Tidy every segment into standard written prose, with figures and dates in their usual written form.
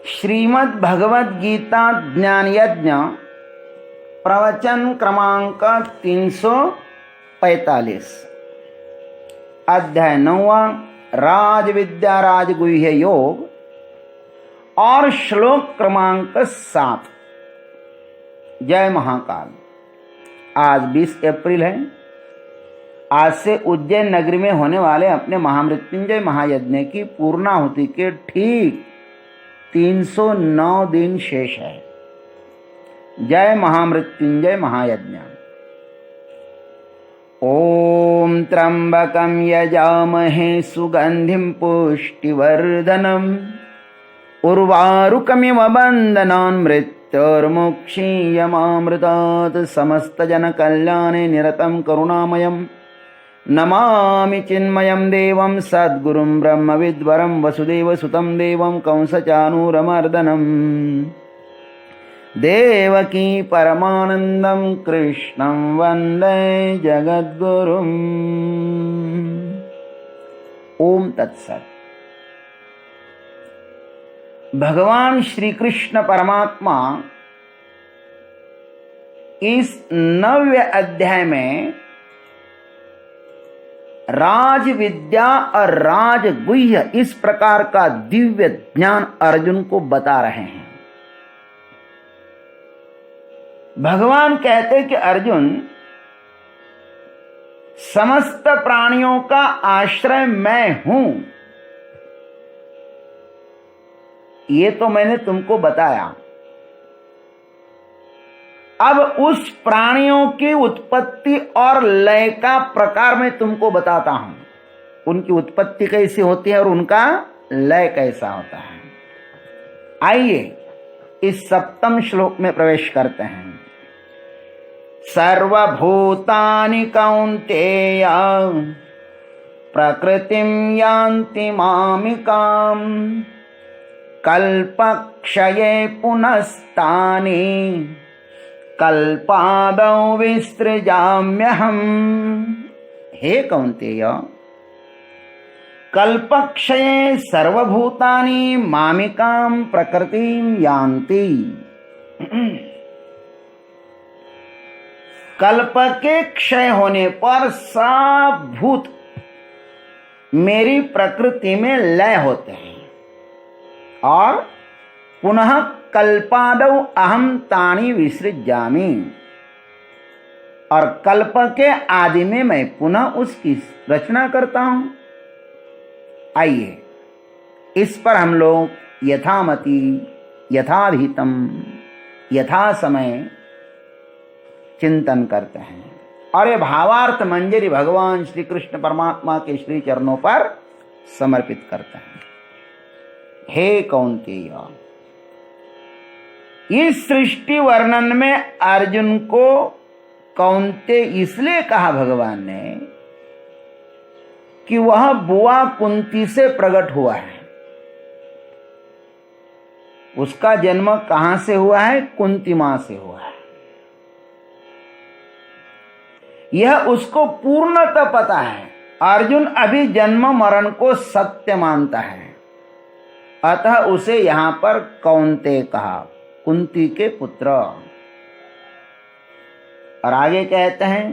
श्रीमद् भगवद गीता ज्ञान यज्ञ प्रवचन क्रमांक 345 अध्याय 9 राज विद्या राजगुह्य योग और श्लोक क्रमांक 7। जय महाकाल। आज 20 अप्रैल है। आज से उज्जैन नगरी में होने वाले अपने महामृत्युंजय महायज्ञ की पूर्णाहुति के ठीक 309 दिन शेष है। जय महामृत्युंजय महायज्ञ। ओम त्र्यंबकं यजामहे सुगंधिं पुष्टिवर्धनम् उर्वारुकमिव बन्धनान् मृत्योर्मुक्षीयमामृतात् समस्तजनकल्याणे निरतं करुणामयम् नमामि चिन्मयं देवं सद्गुरुं ब्रह्मविद्वरं वसुदेवसुतं देवं कंसचाणूरमर्दनम् देवकी परमानन्दं कृष्णं वन्दे जगद्गुरुम्। ओम तत्सत्। भगवान श्री कृष्ण परमात्मा इस 9वें अध्याय में राज विद्या और राजगुह्य इस प्रकार का दिव्य ज्ञान अर्जुन को बता रहे हैं। भगवान कहते कि अर्जुन, समस्त प्राणियों का आश्रय मैं हूं, ये तो मैंने तुमको बताया। अब उस प्राणियों की उत्पत्ति और लय का प्रकार मैं तुमको बताता हूं। उनकी उत्पत्ति कैसी होती है और उनका लय कैसा होता है। आइए इस 7वें श्लोक में प्रवेश करते हैं। सर्वभूतानि कौन्तेय प्रकृतिं यान्ति मामिकाम् कल्पक्षये पुनस्तानि कल्पादौ विसृजाम्यहम्। हे कौन्तेय, कल्पक्षये सर्वभूतानि मामिकां प्रकृतिं यान्ति। कल्प के क्षय होने पर सब भूत मेरी प्रकृति में लय होते हैं और पुनः कल्पादौ अहम तानि विसृजामि, और कल्प के आदि में मैं पुनः उसकी रचना करता हूं। आइए इस पर हम लोग यथामति यथाधीतम यथा समय चिंतन करते हैं और ये भावार्थ मंजरी भगवान श्री कृष्ण परमात्मा के श्री चरणों पर समर्पित करते हैं। हे कौन्तेय, इस सृष्टि वर्णन में अर्जुन को कौन्तेय इसलिए कहा भगवान ने कि वह बुआ कुंती से प्रकट हुआ है। उसका जन्म कहां से हुआ है? कुंती मां से हुआ है। यह उसको पूर्णतः पता है। अर्जुन अभी जन्म मरण को सत्य मानता है, अतः उसे यहां पर कौन्तेय कहा, कुंती के पुत्र। और आगे कहते हैं,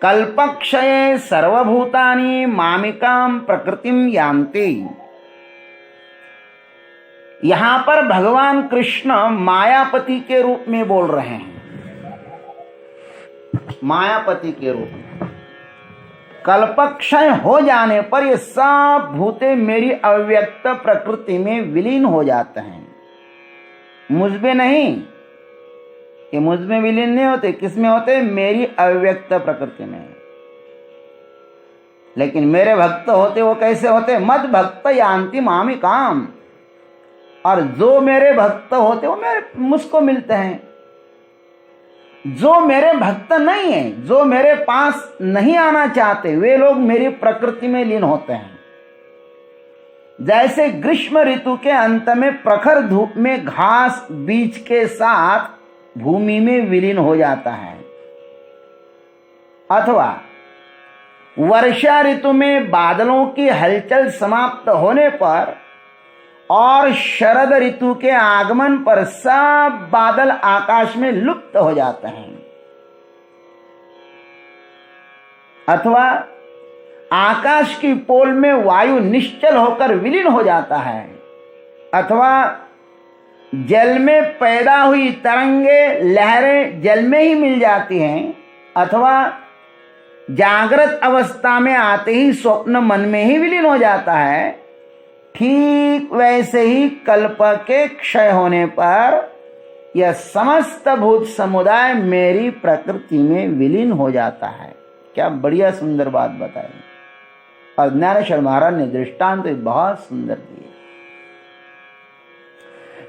कल्पक्षये सर्वभूतानि मामिकां प्रकृतिं यान्ति। यहां पर भगवान कृष्ण मायापति के रूप में बोल रहे हैं। मायापति के रूप में कल्पक्षय हो जाने पर ये सब भूते मेरी अव्यक्त प्रकृति में विलीन हो जाते हैं। मुझमें नहीं, ये मुझमें विलीन नहीं होते। किसमें होते? मेरी अव्यक्त प्रकृति में। लेकिन मेरे भक्त होते वो कैसे होते? मद भक्त यान्ति मामिकाम। और जो मेरे भक्त होते वो मुझको मिलते हैं। जो मेरे भक्त नहीं है, जो मेरे पास नहीं आना चाहते, वे लोग मेरी प्रकृति में लीन होते हैं। जैसे ग्रीष्म ऋतु के अंत में प्रखर धूप में घास बीज के साथ भूमि में विलीन हो जाता है, अथवा वर्षा ऋतु में बादलों की हलचल समाप्त होने पर और शरद ऋतु के आगमन पर सब बादल आकाश में लुप्त हो जाते हैं, अथवा आकाश की पोल में वायु निश्चल होकर विलीन हो जाता है, अथवा जल में पैदा हुई तरंगे लहरें जल में ही मिल जाती हैं, अथवा जागृत अवस्था में आते ही स्वप्न मन में ही विलीन हो जाता है। ठीक वैसे ही कल्प के क्षय होने पर यह समस्त भूत समुदाय मेरी प्रकृति में विलीन हो जाता है। क्या बढ़िया सुंदर बात बताई। और ज्ञानेश्वर महाराज ने दृष्टांत तो बहुत सुंदर दिए।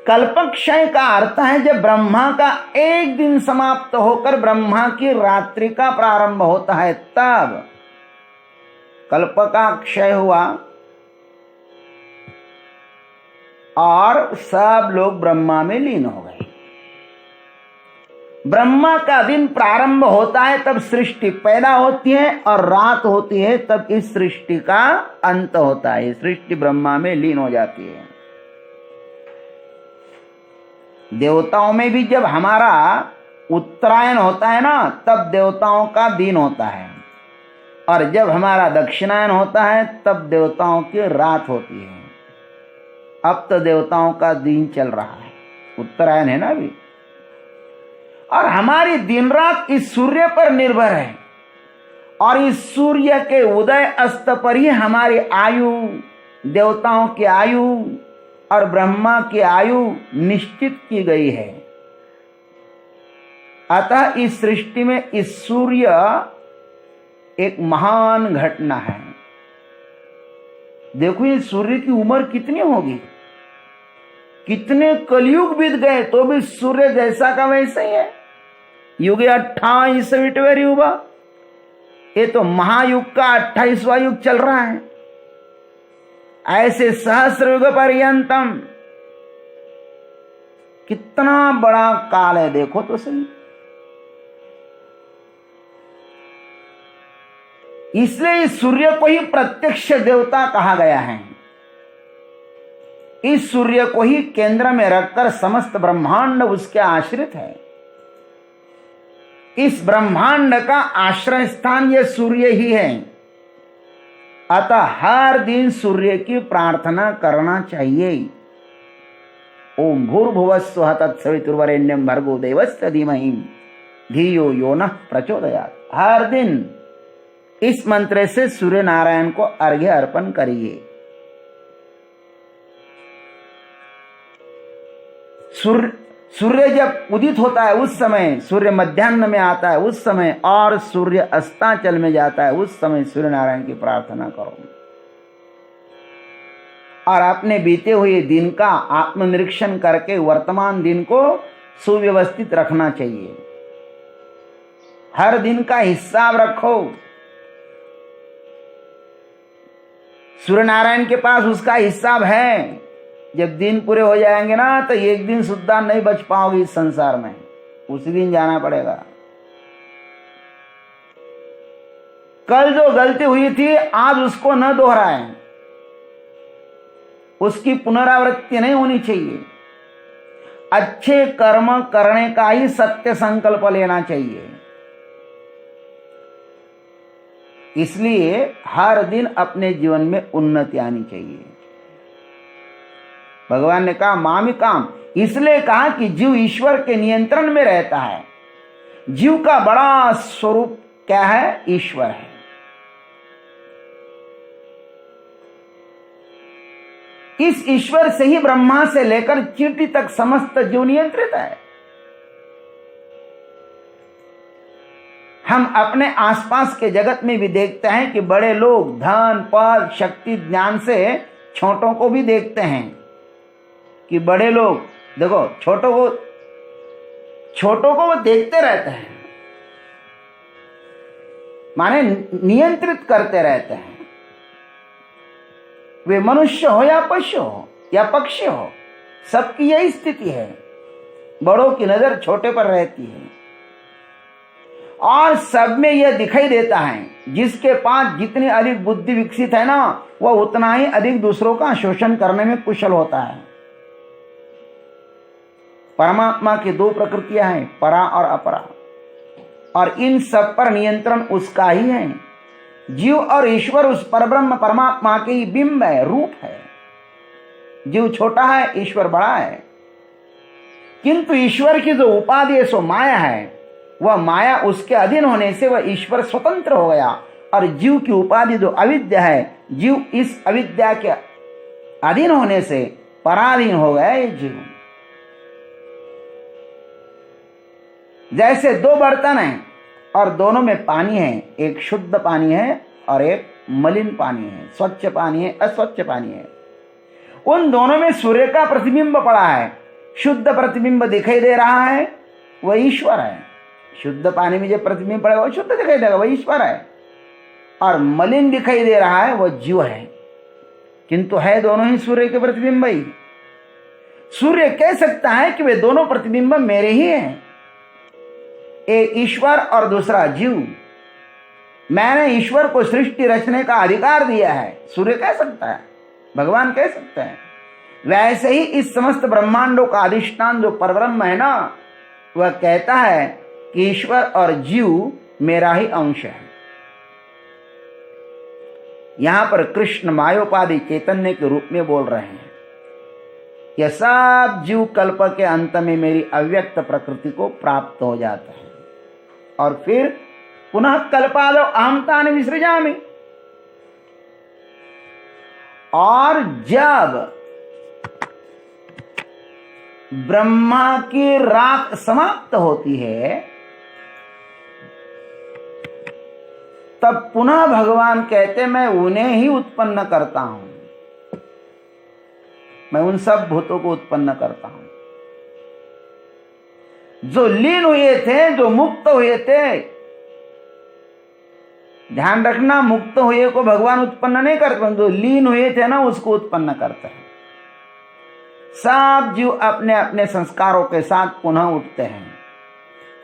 कल्पक्षय का अर्थ है जब ब्रह्मा का एक दिन समाप्त होकर ब्रह्मा की रात्रि का प्रारंभ होता है, तब कल्प का क्षय हुआ और सब लोग ब्रह्मा में लीन हो गए। ब्रह्मा का दिन प्रारंभ होता है तब सृष्टि पैदा होती है, और रात होती है तब इस सृष्टि का अंत होता है। सृष्टि ब्रह्मा में लीन हो जाती है। देवताओं में भी जब हमारा उत्तरायण होता है ना, तब देवताओं का दिन होता है, और जब हमारा दक्षिणायन होता है तब देवताओं की रात होती है। अब तो देवताओं का दिन चल रहा है, उत्तरायण है ना अभी, और हमारी दिन रात इस सूर्य पर निर्भर है, और इस सूर्य के उदय अस्त पर ही हमारी आयु, देवताओं की आयु और ब्रह्मा की आयु निश्चित की गई है। अतः इस सृष्टि में इस सूर्य एक महान घटना है। देखो ये सूर्य की उम्र कितनी होगी, कितने कलयुग बीत गए तो भी सूर्य जैसा का वैसा ही है। युग 28 युवा, ये तो महायुग का 28वां युग चल रहा है। ऐसे सहस्र युग पर्यंतम, कितना बड़ा काल है देखो तो सही। इसलिए इस सूर्य को ही प्रत्यक्ष देवता कहा गया है। इस सूर्य को ही केंद्र में रखकर समस्त ब्रह्मांड उसके आश्रित है। इस ब्रह्मांड का आश्रय स्थान यह सूर्य ही है। अतः हर दिन सूर्य की प्रार्थना करना चाहिए। ओम भूर्भुवस्सुः तत्सवितुर्वरेण्यं भर्गो देवस्य धीमहि धियो यो नः प्रचोदयात्। हर दिन इस मंत्र से सूर्य नारायण को अर्घ्य अर्पण करिए। सूर्य जब उदित होता है उस समय, सूर्य मध्याह्न में आता है उस समय, और सूर्य अस्ताचल में जाता है उस समय सूर्य नारायण की प्रार्थना करो। और अपने बीते हुए दिन का आत्मनिरीक्षण करके वर्तमान दिन को सुव्यवस्थित रखना चाहिए। हर दिन का हिसाब रखो। सूर्य नारायण के पास उसका हिसाब है। जब दिन पूरे हो जाएंगे ना तो एक दिन सुद्धा नहीं बच पाओगे इस संसार में, उसी दिन जाना पड़ेगा। कल जो गलती हुई थी आज उसको न दोहराएं, उसकी पुनरावृत्ति नहीं होनी चाहिए। अच्छे कर्म करने का ही सत्य संकल्प लेना चाहिए। इसलिए हर दिन अपने जीवन में उन्नति आनी चाहिए। भगवान ने कहा मामी काम, इसलिए कहा कि जीव ईश्वर के नियंत्रण में रहता है। जीव का बड़ा स्वरूप क्या है? ईश्वर है। इस ईश्वर से ही ब्रह्मा से लेकर चींटी तक समस्त जीव नियंत्रित है। हम अपने आसपास के जगत में भी देखते हैं कि बड़े लोग धन पद शक्ति ज्ञान से छोटों को भी देखते हैं कि बड़े लोग देखो छोटों को वो देखते रहते हैं, माने नियंत्रित करते रहते हैं। वे मनुष्य हो या पशु हो या पक्षी हो, सबकी यही स्थिति है। बड़ों की नजर छोटे पर रहती है। और सब में यह दिखाई देता है, जिसके पास जितनी अधिक बुद्धि विकसित है ना, वह उतना ही अधिक दूसरों का शोषण करने में कुशल होता है। परमात्मा की दो प्रकृतियां हैं, परा और अपरा, और इन सब पर नियंत्रण उसका ही है। जीव और ईश्वर उस परब्रह्म परमात्मा के ही बिंब है, रूप है। जीव छोटा है, ईश्वर बड़ा है, किंतु ईश्वर की जो उपाधि है सो माया है। वह माया उसके अधीन होने से वह ईश्वर स्वतंत्र हो गया, और जीव की उपाधि जो अविद्या है, जीव इस अविद्या के अधीन होने से पराधीन हो गया ये जीव। जैसे दो बर्तन हैं और दोनों में पानी है, एक शुद्ध पानी है और एक मलिन पानी है, स्वच्छ पानी है, अस्वच्छ पानी है। उन दोनों में सूर्य का प्रतिबिंब पड़ा है। शुद्ध प्रतिबिंब दिखाई दे रहा है, वह ईश्वर है। शुद्ध पानी में जो प्रतिबिंब पड़ेगा वह शुद्ध दिखाई देगा, वह ईश्वर है। और मलिन दिखाई दे रहा है, वह जीव है, किंतु है दोनों ही सूर्य के प्रतिबिंब ही। सूर्य कह सकता है कि वे दोनों प्रतिबिंब मेरे ही हैं, एक ईश्वर और दूसरा जीव। मैंने ईश्वर को सृष्टि रचने का अधिकार दिया है, सूर्य कह सकता है, भगवान कह सकते हैं। वैसे ही इस समस्त ब्रह्मांडों का अधिष्ठान जो परब्रह्म है ना, वह कहता है कि ईश्वर और जीव मेरा ही अंश है। यहां पर कृष्ण मायोपाधि चैतन्य के रूप में बोल रहे हैं, यह सब जीव कल्प के अंत में मेरी अव्यक्त प्रकृति को प्राप्त हो जाता है, और फिर पुनः कल्पादौ अहंतानि विसृजामि। और जब ब्रह्मा की राख समाप्त होती है, तब पुनः भगवान कहते मैं उन्हें ही उत्पन्न करता हूं, मैं उन सब भूतों को उत्पन्न करता हूं जो लीन हुए थे, जो मुक्त हुए थे। ध्यान रखना, मुक्त हुए को भगवान उत्पन्न नहीं करते, जो लीन हुए थे ना उसको उत्पन्न करते हैं। सब जीव अपने अपने संस्कारों के साथ पुनः उठते हैं।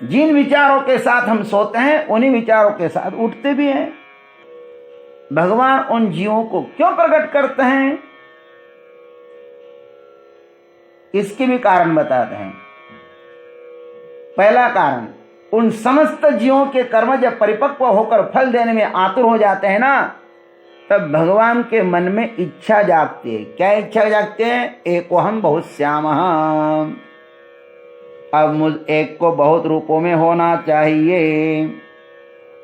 जिन विचारों के साथ हम सोते हैं उन्हीं विचारों के साथ उठते भी हैं। भगवान उन जीवों को क्यों प्रकट करते हैं, इसके भी कारण बताते हैं। पहला कारण, उन समस्त जीवों के कर्म जब परिपक्व होकर फल देने में आतुर हो जाते हैं ना, तब भगवान के मन में इच्छा जागती है। क्या इच्छा जागती है? एको हम बहुत श्यामः, अब मुझ एक को बहुत रूपों में होना चाहिए।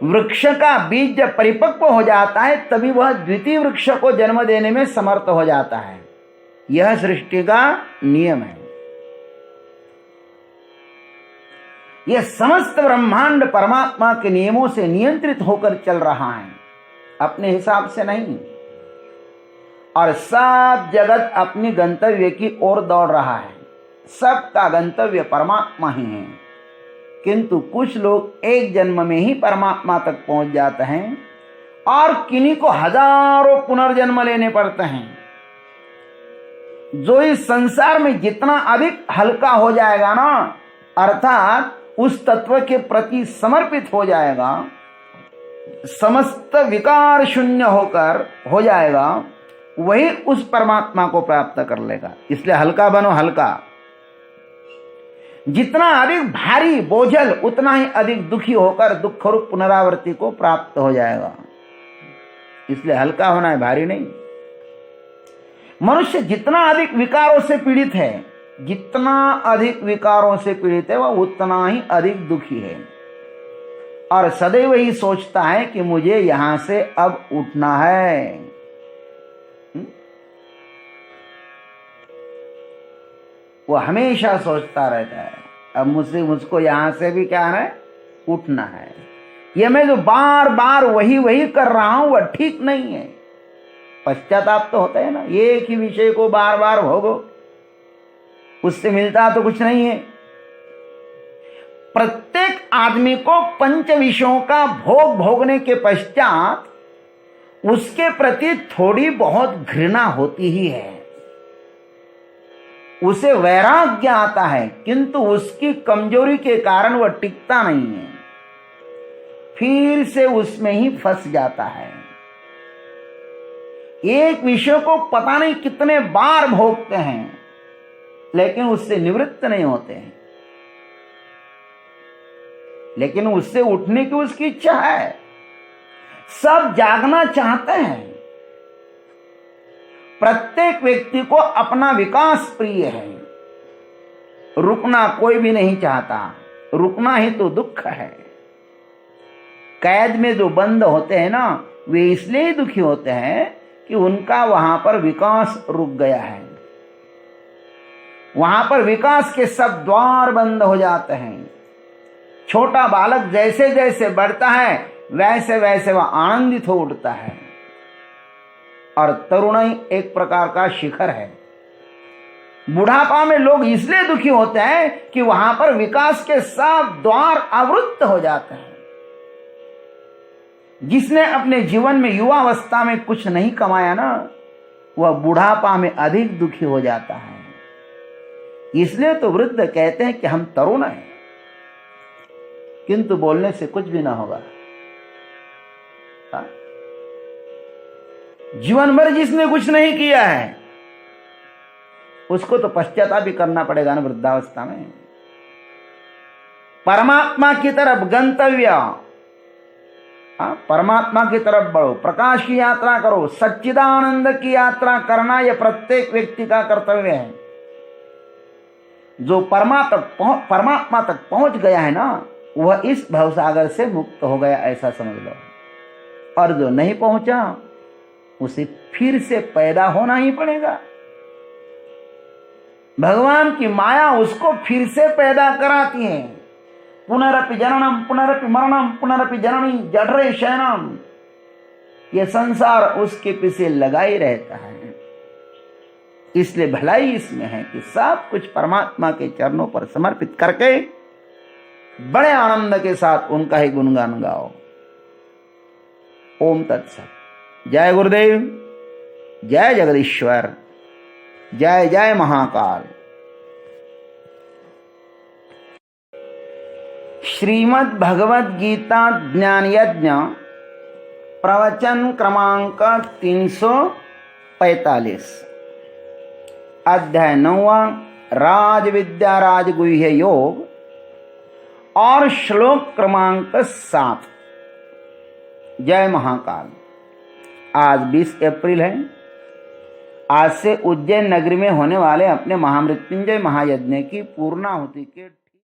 वृक्ष का बीज जब परिपक्व हो जाता है तभी वह द्वितीय वृक्ष को जन्म देने में समर्थ हो जाता है। यह सृष्टि का नियम है। यह समस्त ब्रह्मांड परमात्मा के नियमों से नियंत्रित होकर चल रहा है, अपने हिसाब से नहीं। और सब जगत अपनी गंतव्य की ओर दौड़ रहा है। सबका गंतव्य परमात्मा ही है, किंतु कुछ लोग एक जन्म में ही परमात्मा तक पहुंच जाते हैं और किन्हीं को हजारों पुनर्जन्म लेने पड़ते हैं। जो इस संसार में जितना अधिक हल्का हो जाएगा ना, अर्थात उस तत्व के प्रति समर्पित हो जाएगा, समस्त विकार शून्य होकर हो जाएगा, वही उस परमात्मा को प्राप्त कर लेगा। इसलिए हल्का बनो, हल्का। जितना अधिक भारी बोझल उतना ही अधिक दुखी होकर दुख रूप पुनरावृत्ति को प्राप्त हो जाएगा। इसलिए हल्का होना है, भारी नहीं। मनुष्य जितना अधिक विकारों से पीड़ित है, जितना अधिक विकारों से पीड़ित है, वह उतना ही अधिक दुखी है और सदैव ही सोचता है कि मुझे यहां से अब उठना है। वो हमेशा सोचता रहता है अब मुझको यहां से भी क्या है, उठना है। ये मैं जो बार बार वही कर रहा हूं वह ठीक नहीं है। पश्चाताप तो होता है ना, एक ही विषय को बार बार भोगो, उससे मिलता तो कुछ नहीं है। प्रत्येक आदमी को पंच विषयों का भोग भोगने के पश्चात उसके प्रति थोड़ी बहुत घृणा होती ही है, उसे वैराग्य आता है, किंतु उसकी कमजोरी के कारण वह टिकता नहीं है। फिर से उसमें ही फंस जाता है। एक विषय को पता नहीं कितने बार भोगते हैं, लेकिन उससे निवृत्त नहीं होते हैं। लेकिन उससे उठने की उसकी इच्छा है। सब जागना चाहते हैं। प्रत्येक व्यक्ति को अपना विकास प्रिय है। रुकना कोई भी नहीं चाहता। रुकना ही तो दुख है। कैद में जो बंद होते हैं ना, वे इसलिए दुखी होते हैं कि उनका वहां पर विकास रुक गया है। वहां पर विकास के सब द्वार बंद हो जाते हैं। छोटा बालक जैसे जैसे बढ़ता है वैसे वैसे वह आनंदित हो उठता है। और तरुणाई एक प्रकार का शिखर है। बुढ़ापा में लोग इसलिए दुखी होते हैं कि वहां पर विकास के सब द्वार अवरुद्ध हो जाते हैं। जिसने अपने जीवन में युवावस्था में कुछ नहीं कमाया ना, वह बुढ़ापा में अधिक दुखी हो जाता है। इसलिए तो वृद्ध कहते हैं कि हम तरुण हैं, किंतु बोलने से कुछ भी ना होगा। जीवन भर जिसने कुछ नहीं किया है उसको तो पश्चाताप भी करना पड़ेगा ना वृद्धावस्था में। परमात्मा की तरफ गंतव्य, परमात्मा की तरफ बढ़ो, प्रकाश की यात्रा करो, सच्चिदानंद की यात्रा करना यह प्रत्येक व्यक्ति का कर्तव्य है। जो परमात्मा तक पहुंच गया है ना, वह इस भवसागर से मुक्त हो गया, ऐसा समझ लो। और जो नहीं पहुंचा उसे फिर से पैदा होना ही पड़ेगा। भगवान की माया उसको फिर से पैदा कराती है। पुनरपि जननम पुनरपि मरणम पुनरपि जननी जठरे शयनम। यह संसार उसके पीछे लगा ही रहता है। इसलिए भलाई इसमें है कि सब कुछ परमात्मा के चरणों पर समर्पित करके बड़े आनंद के साथ उनका ही गुणगान गाओ। ओम तत्सत। जय गुरुदेव, जय जगदीश्वर, जय जय महाकाल। श्रीमद् भगवद गीता ज्ञान यज्ञ प्रवचन क्रमांक 345, अध्याय 9, राज विद्या राजगुह्य योग और श्लोक क्रमांक 7। जय महाकाल। आज 20 अप्रैल है। आज से उज्जैन नगरी में होने वाले अपने महामृत्युंजय महायज्ञ की पूर्णाहुति के